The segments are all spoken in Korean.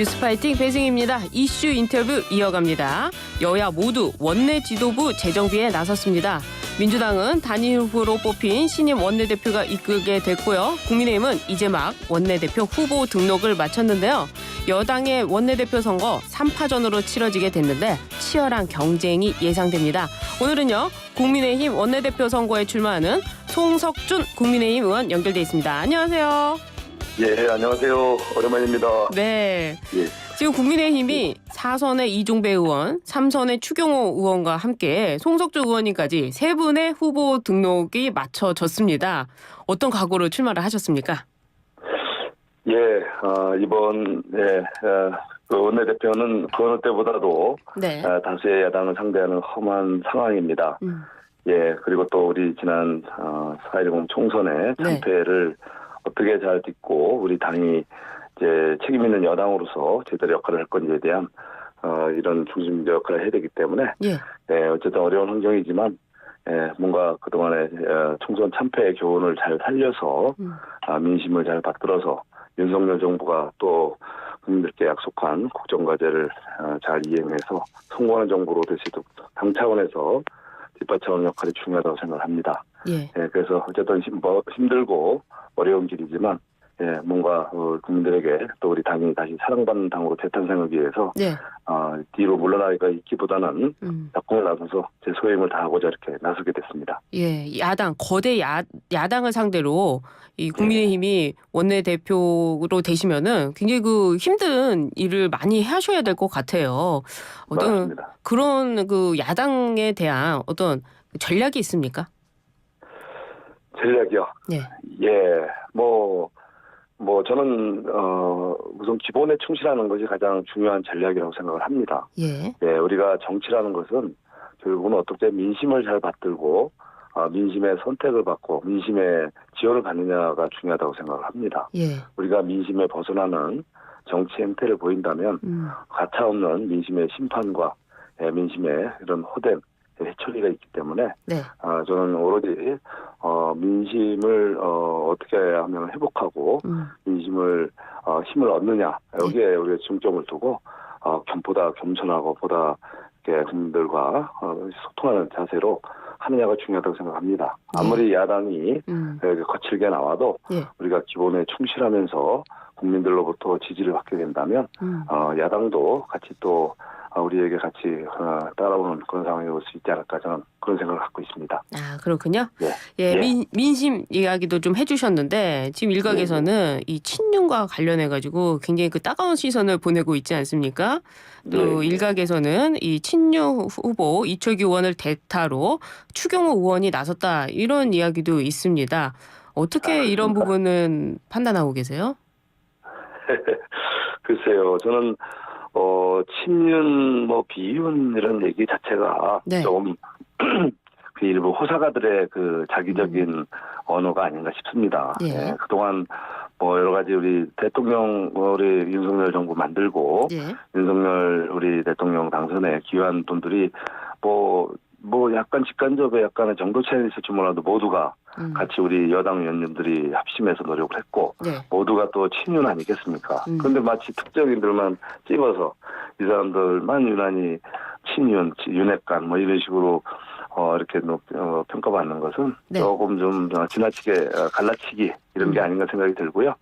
뉴스파이팅 배승입니다. 이슈 인터뷰 이어갑니다. 여야 모두 원내 지도부 재정비에 나섰습니다. 민주당은 단일 후보로 뽑힌 신임 원내대표가 이끌게 됐고요. 국민의힘은 이제 막 원내대표 후보 등록을 마쳤는데요. 여당의 원내대표 선거 3파전으로 치러지게 됐는데 치열한 경쟁이 예상됩니다. 오늘은요. 국민의힘 원내대표 선거에 출마하는 송석준 국민의힘 의원 연결돼 있습니다. 안녕하세요. 예, 안녕하세요. 오랜만입니다. 네. 예. 지금 국민의힘이 4선의 이종배 의원, 3선의 추경호 의원과 함께 송석준 의원님까지 세 분의 후보 등록이 맞춰졌습니다. 어떤 각오로 출마를 하셨습니까? 예, 이번 그 원내대표는 그 어느 때보다도 네. 다수의 야당을 상대하는 험한 상황입니다. 예, 그리고 또 우리 지난 4.10 총선의 참패를 어떻게 잘 딛고 우리 당이 이제 책임 있는 여당으로서 제대로 역할을 할 건지에 대한 이런 중심적 역할을 해야 되기 때문에 어쨌든 어려운 환경이지만 뭔가 그동안의 총선 참패의 교훈을 잘 살려서 민심을 잘 받들어서 윤석열 정부가 또 국민들께 약속한 국정과제를 잘 이행해서 성공하는 정부로 될 수 있도록 당 차원에서 뒷받침하는 역할이 중요하다고 생각합니다. 그래서 어쨌든 힘들고 어려운 길이지만 뭔가 국민들에게 또 우리 당이 다시 사랑받는 당으로 재탄생하기 위해서 뒤로 물러나기가 있기보다는 작품을 나서서 제 소임을 다하고자 이렇게 나서게 됐습니다. 예, 야당 거대 야당을 상대로 이 국민의힘이 원내대표로 되시면은 굉장히 그 힘든 일을 많이 하셔야 될 것 같아요. 어떤 맞습니다. 그런 그 야당에 대한 어떤 전략이 있습니까? 전략이요. 예, 저는 우선 기본에 충실하는 것이 가장 중요한 전략이라고 생각을 합니다. 우리가 정치라는 것은 결국은 어떻게 민심을 잘 받들고 민심의 선택을 받고 민심의 지원을 받느냐가 중요하다고 생각을 합니다. 우리가 민심에 벗어나는 정치 행태를 보인다면 가차없는 민심의 심판과 민심의 이런 호된 해처리가 있기 때문에 저는 오로지 민심을 어떻게 하면 회복하고 민심을 힘을 얻느냐 여기에 우리가 중점을 두고 보다 겸손하고 보다 이렇게 국민들과 소통하는 자세로 하느냐가 중요하다고 생각합니다. 아무리 야당이 거칠게 나와도 우리가 기본에 충실하면서 국민들로부터 지지를 받게 된다면 야당도 같이 또 우리에게 같이 따라오는 그런 상황이 올 수 있지 않을까 저는 그런 생각을 갖고 있습니다. 아, 그렇군요. 민심 이야기도 좀 해주셨는데 지금 일각에서는 이 친윤과 관련해가지고 굉장히 그 따가운 시선을 보내고 있지 않습니까? 또 일각에서는 이 친윤 후보 이철규 의원을 대타로 추경호 의원이 나섰다 이런 이야기도 있습니다. 어떻게 이런 부분은 판단하고 계세요? 글쎄요. 저는 친윤, 비윤 이런 얘기 자체가 조금 그 일부 호사가들의 그 자기적인 언어가 아닌가 싶습니다. 그동안 여러 가지 우리 대통령 우리 윤석열 정부 만들고 윤석열 우리 대통령 당선에 기여한 분들이 약간 직간접에 약간의 정도 차이는 있을지 몰라도 모두가 같이 우리 여당 의원님들이 합심해서 노력을 했고 모두가 또 친윤 아니겠습니까? 그런데 마치 특정인들만 찍어서 이 사람들만 유난히 친윤, 윤핵관 이런 식으로 이렇게 평가받는 것은 조금 좀 지나치게 갈라치기 이런 게 아닌가 생각이 들고요.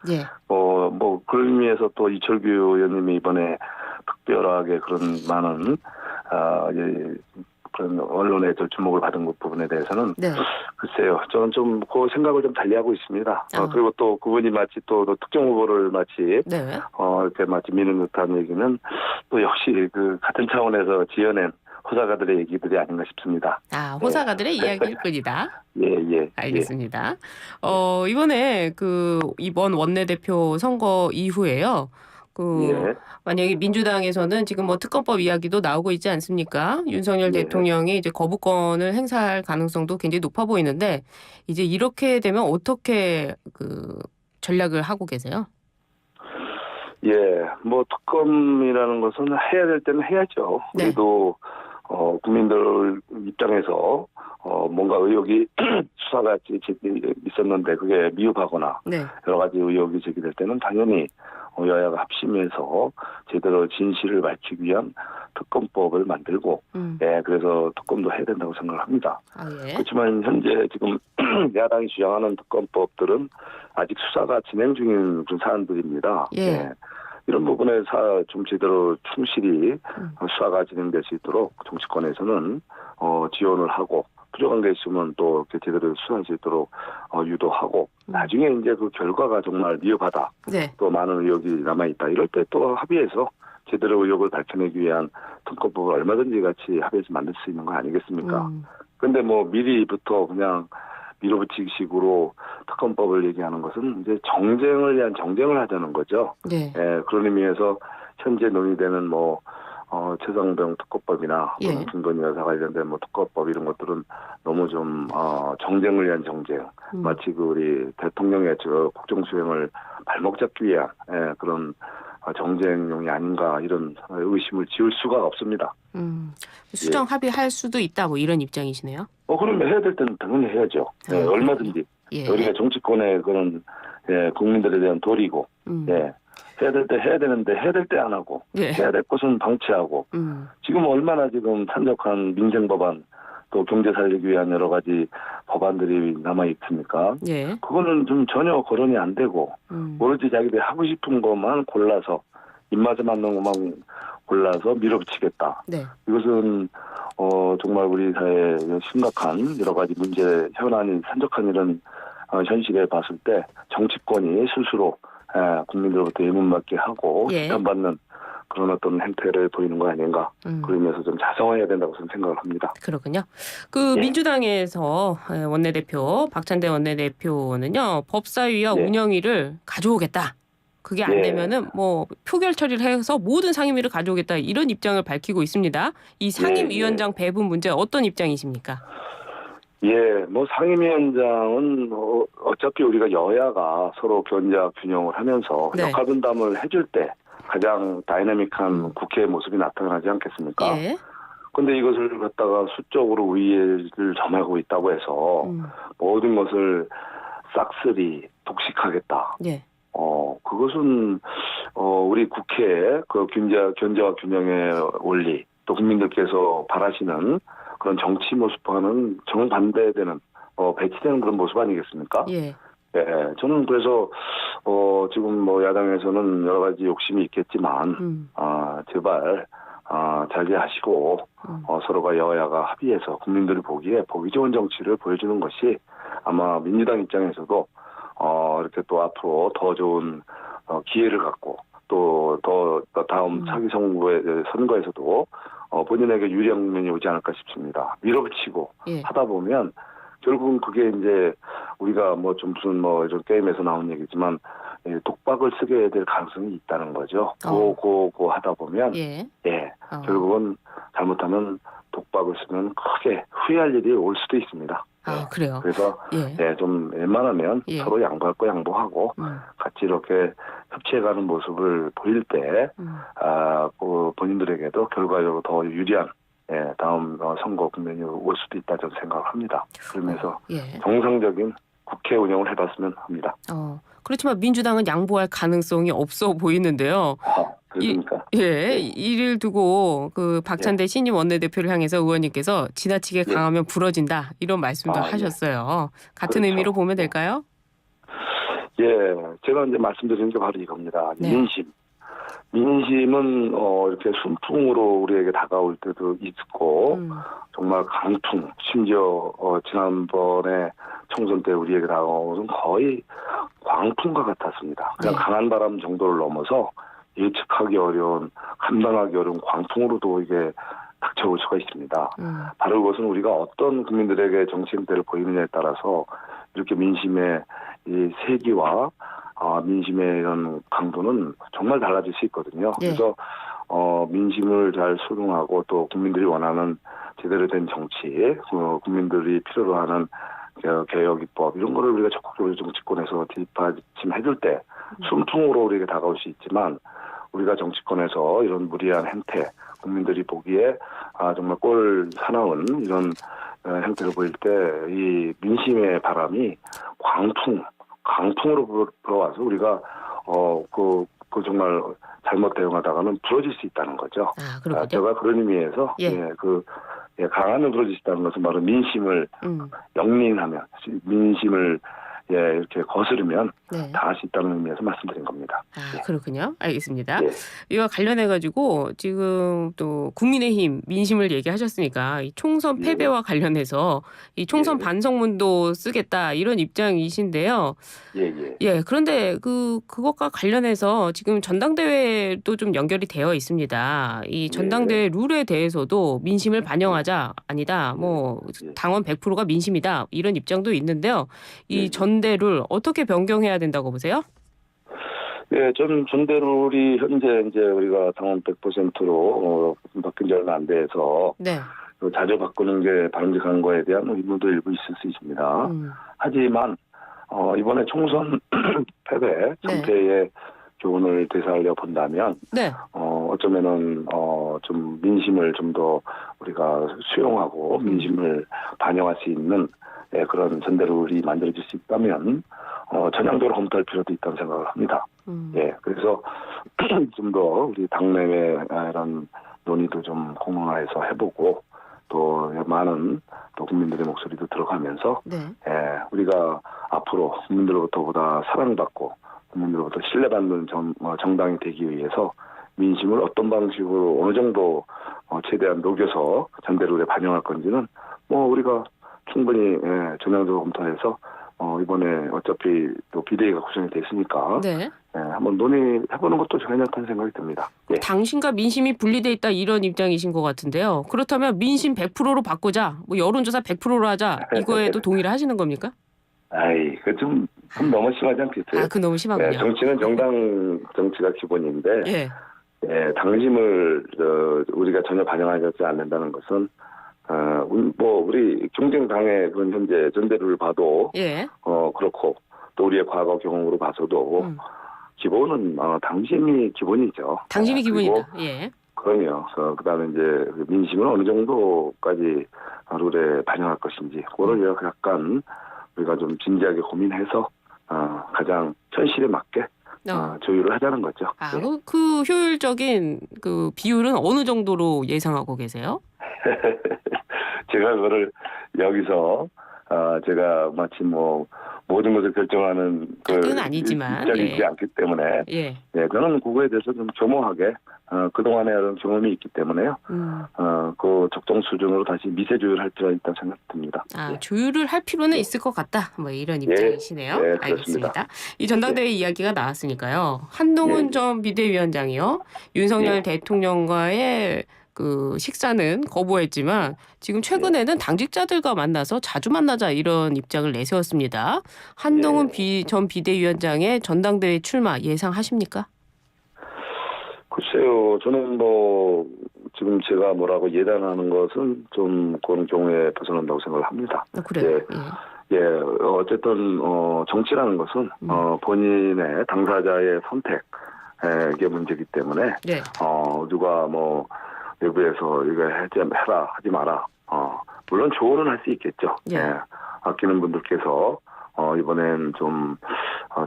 그런 의미에서 또 이철규 의원님이 이번에 특별하게 그런 많은 그런 언론의 주목을 받은 것 부분에 대해서는 글쎄요, 저는 좀 그 생각을 좀 달리하고 있습니다. 그리고 또 그분이 마치 또 특정 후보를 마치 이렇게 마치 미는 듯한 얘기는 또 역시 그 같은 차원에서 지어낸 호사가들의 얘기들이 아닌가 싶습니다. 호사가들의 이야기일 뿐이다. 알겠습니다. 이번에 이번 원내대표 선거 이후에요. 만약에 민주당에서는 지금 특검법 이야기도 나오고 있지 않습니까? 윤석열 대통령이 이제 거부권을 행사할 가능성도 굉장히 높아 보이는데 이제 이렇게 되면 어떻게 전략을 하고 계세요? 특검이라는 것은 해야 될 때는 해야죠. 우리도 국민들 입장에서 뭔가 의혹이 수사가 있었는데 그게 미흡하거나 여러 가지 의혹이 제기될 때는 당연히 여야가 합심해서 제대로 진실을 밝히기 위한 특검법을 만들고 그래서 특검도 해야 된다고 생각을 합니다. 예. 그렇지만 현재 지금 야당이 주장하는 특검법들은 아직 수사가 진행 중인 그런 사안들입니다. 예. 이런 부분에 좀 제대로 충실히 수사가 진행될 수 있도록 정치권에서는 지원을 하고 부족한 게 있으면 또 이렇게 제대로 수사할 수 있도록 유도하고 나중에 이제 그 결과가 정말 미흡하다. 네. 또 많은 의혹이 남아있다. 이럴 때 또 합의해서 제대로 의혹을 밝혀내기 위한 특검법을 얼마든지 같이 합의해서 만들 수 있는 거 아니겠습니까? 근데 뭐 미리부터 그냥 밀어붙이기식으로 특검법을 얘기하는 것은 이제 정쟁을 위한 정쟁을 하자는 거죠. 네. 그런 의미에서 현재 논의되는 최상병 특검법이나 김건희 여사 관련된 특검법 이런 것들은 너무 좀 정쟁을 위한 정쟁, 마치 우리 대통령의 국정 수행을 발목 잡기 위한 그런 정쟁용이 아닌가 이런 의심을 지울 수가 없습니다. 수정 합의할 수도 있다 뭐 이런 입장이시네요. 그러면 해야 될 때는 당연히 해야죠. 얼마든지. 우리가 정치권의 그런 국민들에 대한 도리고 해야 될 때 해야 되는데 해야 될 때 안 하고 해야 될 것은 방치하고 지금 얼마나 지금 산적한 민생 법안 또 경제 살리기 위한 여러 가지 법안들이 남아 있습니까? 그거는 좀 전혀 거론이 안 되고 오로지 자기들이 하고 싶은 것만 골라서 입맛에 맞는 것만 골라서 밀어붙이겠다. 이것은 정말 우리 사회의 심각한 여러 가지 문제 현안이 산적한 이런 현실에 봤을 때 정치권이 스스로 국민들로부터 예문맞게 하고 비판받는 그런 어떤 행태를 보이는 거 아닌가. 그러면서 좀 자성해야 된다고 저는 생각을 합니다. 그렇군요. 민주당에서 원내대표 박찬대 원내대표는요. 법사위와 운영위를 가져오겠다. 그게 안 되면은 뭐 표결 처리를 해서 모든 상임위를 가져오겠다 이런 입장을 밝히고 있습니다. 이 상임위원장 배분 문제 어떤 입장이십니까? 상임위원장은 어차피 우리가 여야가 서로 견제와 균형을 하면서 역할 분담을 해줄 때 가장 다이내믹한 국회의 모습이 나타나지 않겠습니까? 그런데 이것을 갖다가 수적으로 우위를 점하고 있다고 해서 모든 것을 싹쓸이 독식하겠다. 그것은 우리 국회의 그 견제와 균형의 원리 또 국민들께서 바라시는 그런 정치 모습과는 정반대되는 배치되는 그런 모습 아니겠습니까? 저는 그래서 지금 야당에서는 여러 가지 욕심이 있겠지만 제발 자제하시고 서로가 여야가 합의해서 국민들이 보기에 보기 좋은 정치를 보여주는 것이 아마 민주당 입장에서도 이렇게 또 앞으로 더 좋은 기회를 갖고 또 더 다음 차기 선거에서도 본인에게 유리한 면이 오지 않을까 싶습니다. 밀어붙이고 하다 보면 결국은 그게 이제 우리가 무슨 이런 게임에서 나온 얘기지만 독박을 쓰게 될 가능성이 있다는 거죠. 고 하다 보면 결국은 잘못하면 독박을 쓰면 크게 후회할 일이 올 수도 있습니다. 그래요. 그래서 좀 웬만하면 서로 양보할 거 양보하고 같이 이렇게 협치해가는 모습을 보일 때 본인들에게도 결과적으로 더 유리한 다음 선거 국면이 올 수도 있다 저는 생각을 합니다. 그러면서 정상적인 국회 운영을 해봤으면 합니다. 그렇지만 민주당은 양보할 가능성이 없어 보이는데요. 그러니까. 이를 두고 그 박찬대 신임 원내대표를 향해서 의원님께서 지나치게 강하면 부러진다 이런 말씀도 하셨어요. 같은 의미로 보면 될까요? 제가 이제 말씀드리는 게 바로 이겁니다. 민심은 이렇게 순풍으로 우리에게 다가올 때도 있고 정말 강풍 심지어 지난번에 총선 때 우리에게 다가온 것은 거의 광풍과 같았습니다. 그냥 강한 바람 정도를 넘어서 예측하기 어려운 감당하기 어려운 광풍으로도 이게 닥쳐올 수가 있습니다. 바로 그것은 우리가 어떤 국민들에게 정치 행태를 보이느냐에 따라서 이렇게 민심의 이 세기와 민심의 이런 강도는 정말 달라질 수 있거든요. 그래서 민심을 잘 수긍하고 또 국민들이 원하는 제대로 된 정치, 국민들이 필요로 하는 개혁 입법 이런 거를 우리가 적극적으로 정치권에서 뒷받침해줄 때 순풍으로 우리에게 다가올 수 있지만 우리가 정치권에서 이런 무리한 행태, 국민들이 보기에 정말 꼴 사나운 이런 행태를 보일 때 이 민심의 바람이 강풍으로 불어와서 우리가 그 그 정말 잘못 대응하다가는 부러질 수 있다는 거죠. 그렇군요. 제가 그런 의미에서 강하면 부러질 수 있다는 것은 바로 민심을 영린하면 민심을 이렇게 거스르면 다 할 수 있다는 의미에서 말씀드린 겁니다. 그렇군요. 알겠습니다. 이와 관련해가지고 지금 또 국민의힘 민심을 얘기하셨으니까 이 총선 패배와 관련해서 이 총선 반성문도 쓰겠다 이런 입장이신데요. 그런데 그것과 관련해서 지금 전당대회도 좀 연결이 되어 있습니다. 이 전당대회 룰에 대해서도 민심을 반영하자 아니다. 뭐 당원 100%가 민심이다 이런 입장도 있는데요. 이 전대룰 어떻게 변경해야 된다고 보세요? 전 전대룰이 현재 이제 우리가 당원 100%로 바뀐 지 얼마 안 돼서 자주 바꾸는 게 바람직한 거에 대한 의문도 일부 있을 수 있습니다. 하지만 이번에 총선 패배 상태의 교훈을 되살려 본다면 어쩌면은 좀 민심을 좀 더 우리가 수용하고 민심을 반영할 수 있는 그런 전대룰이 만들어질 수 있다면 전향적으로 검토할 필요도 있다고 생각을 합니다. 그래서 좀 더 우리 당내외 이런 논의도 좀 공론화해서 해보고 또 많은 또 국민들의 목소리도 들어가면서 우리가 앞으로 국민들로부터 보다 사랑받고 국민들로부터 신뢰받는 정당이 되기 위해서 민심을 어떤 방식으로 어느 정도 최대한 녹여서 전대룰에 반영할 건지는 우리가 충분히 전향적으로 검토해서 이번에 어차피 또 비대위가 구성이 됐으니까 한번 논의해보는 것도 괜찮다는 생각이 듭니다. 당신과 민심이 분리돼 있다 이런 입장이신 것 같은데요. 그렇다면 민심 100%로 바꾸자, 뭐 여론조사 100%로 하자 이거에도 동의를 하시는 겁니까? 그 좀 너무 심하지 않겠어요? 그 너무 심하군요. 정치는 정당 정치가 기본인데 당심을 우리가 전혀 반영하지 않는다는 것은 우리 경쟁당의 그런 현재 전대를 봐도 그렇고 또 우리의 과거 경험으로 봐서도 기본은 당심이 기본이죠. 당심이 기본이다. 그럼요. 그다음에 이제 민심을 어느 정도까지 룰에 반영할 것인지 그거를 약간 우리가 좀 진지하게 고민해서 가장 현실에 맞게 조율을 하자는 거죠. 그 효율적인 그 비율은 어느 정도로 예상하고 계세요? 제가 그거를 여기서 제가 마치 모든 것을 결정하는 그건 아니지만 입장이 있지 않기 때문에 저는 그거에 대해서 좀 겸허하게 그동안에 이런 경험이 있기 때문에요. 그 적정 수준으로 다시 미세 조율할 필요가 있다고 생각됩니다. 조율을 할 필요는 있을 것 같다. 뭐 이런 입장이시네요. 알겠습니다. 이 전당대회 이야기가 나왔으니까요. 한동훈 전 비대위원장이요. 윤석열 대통령과의 그 식사는 거부했지만 지금 최근에는 당직자들과 만나서 자주 만나자 이런 입장을 내세웠습니다. 한동훈 전 비대위원장의 전당대회 출마 예상하십니까? 글쎄요. 저는 지금 제가 뭐라고 예단하는 것은 좀 그런 경우에 벗어난다고 생각을 합니다. 그래요? 어쨌든 정치라는 것은 본인의 당사자의 선택의 문제이기 때문에 누가 외부에서 이거 해라 하지 마라. 물론 조언은 할 수 있겠죠. 아끼는 분들께서 이번엔 좀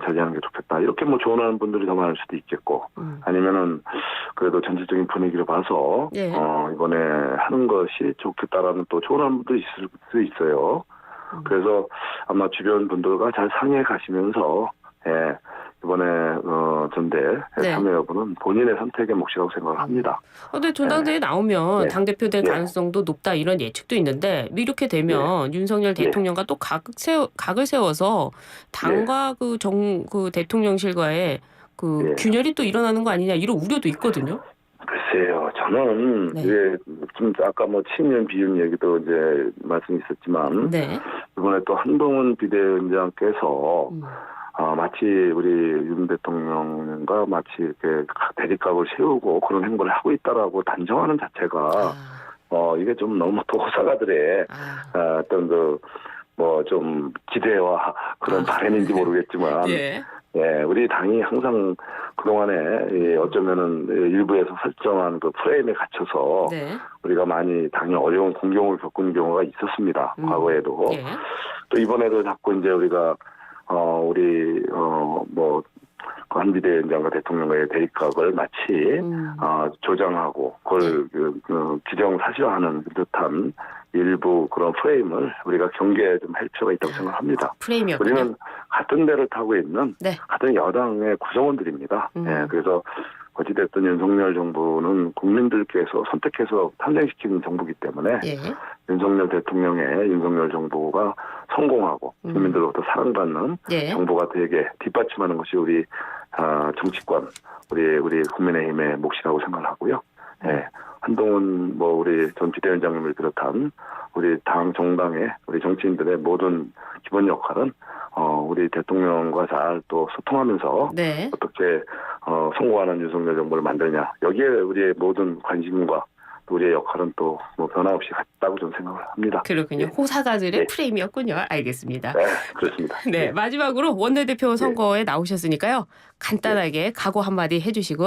자제하는 게 좋겠다. 이렇게 조언하는 분들이 더 많을 수도 있겠고, 아니면은 그래도 전체적인 분위기를 봐서 이번에 하는 것이 좋겠다라는 또 조언하는 분도 있을 수 있어요. 그래서 아마 주변 분들과 잘 상의해 가시면서 이번에 전대 참여 여부는 본인의 선택의 몫이라고 생각을 합니다. 근데 전당대회에 나오면 당대표 될 가능성도 높다 이런 예측도 있는데 이렇게 되면 윤석열 대통령과 또 각을 세워서 당과 그 대통령실과의 그 균열이 또 일어나는 거 아니냐 이런 우려도 있거든요. 글쎄요. 저는 좀 아까 친윤 비윤 얘기도 이제 말씀이 있었지만 이번에 또 한동훈 비대위원장께서 마치 우리 윤 대통령과 마치 이렇게 대립각을 세우고 그런 행보를 하고 있다라고 단정하는 자체가 이게 좀 너무 도사가들의 어떤 좀 기대와 그런 바램인지 모르겠지만 우리 당이 항상 그동안에 어쩌면은 일부에서 설정한 그 프레임에 갇혀서 우리가 많이 당이 어려운 공경을 겪은 경우가 있었습니다. 과거에도. 또 이번에도 자꾸 이제 우리가 한 비대위원장과 대통령과의 대립각을 마치 조장하고 그걸 기정사실화하는 듯한 일부 그런 프레임을 우리가 경계해 좀 할 필요가 있다고 생각합니다. 프레임이었군요. 우리는 같은 배를 타고 있는 네. 같은 여당의 구성원들입니다. 예, 그래서 어찌됐든 윤석열 정부는 국민들께서 선택해서 탄생시킨 정부이기 때문에 예. 윤석열 대통령의 윤석열 정부가 성공하고 국민들로부터 사랑받는 예. 정부가 되게 뒷받침하는 것이 우리 정치권, 우리 국민의힘의 몫이라고 생각을 하고요. 예, 한동훈 우리 전 비대위원장님을 비롯한 우리 당 정당의 우리 정치인들의 모든 기본 역할은 우리 대통령과 잘 또 소통하면서 네. 어떻게 성공하는 윤석열 정부를 만드냐, 여기에 우리의 모든 관심과 우리의 역할은 또 변함없이 같다고 저는 생각을 합니다. 그렇군요. 네. 호사가들의 네. 프레임이었군요. 알겠습니다. 네, 그렇습니다. 네, 네. 마지막으로 원내대표 선거에 나오셨으니까요. 간단하게 각오 한마디 해주시고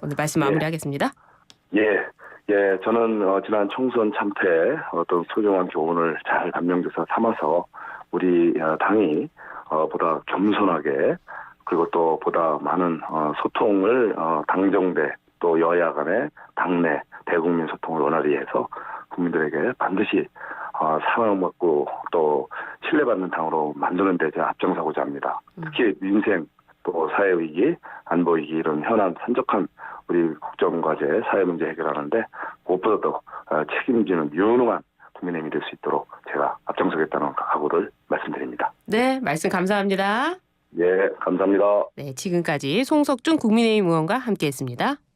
오늘 말씀 마무리하겠습니다. 예, 저는 지난 총선 참패 어떤 소중한 교훈을 잘 감명교사 삼아서 우리 당이 보다 겸손하게 그리고 또 보다 많은 소통을 당정대 또 여야 간의 당내 대국민 소통을 원활히 해서 국민들에게 반드시 사랑받고 또 신뢰받는 당으로 만드는 데 제가 앞장서고자 합니다. 특히 민생 또 사회위기, 안보위기 이런 현안 산적한 우리 국정과제, 사회문제 해결하는데 무엇보다도 책임지는 유능한 국민의힘이 될 수 있도록 제가 앞장서겠다는 각오를 말씀드립니다. 네, 말씀 감사합니다. 예, 감사합니다. 네, 지금까지 송석준 국민의힘 의원과 함께했습니다.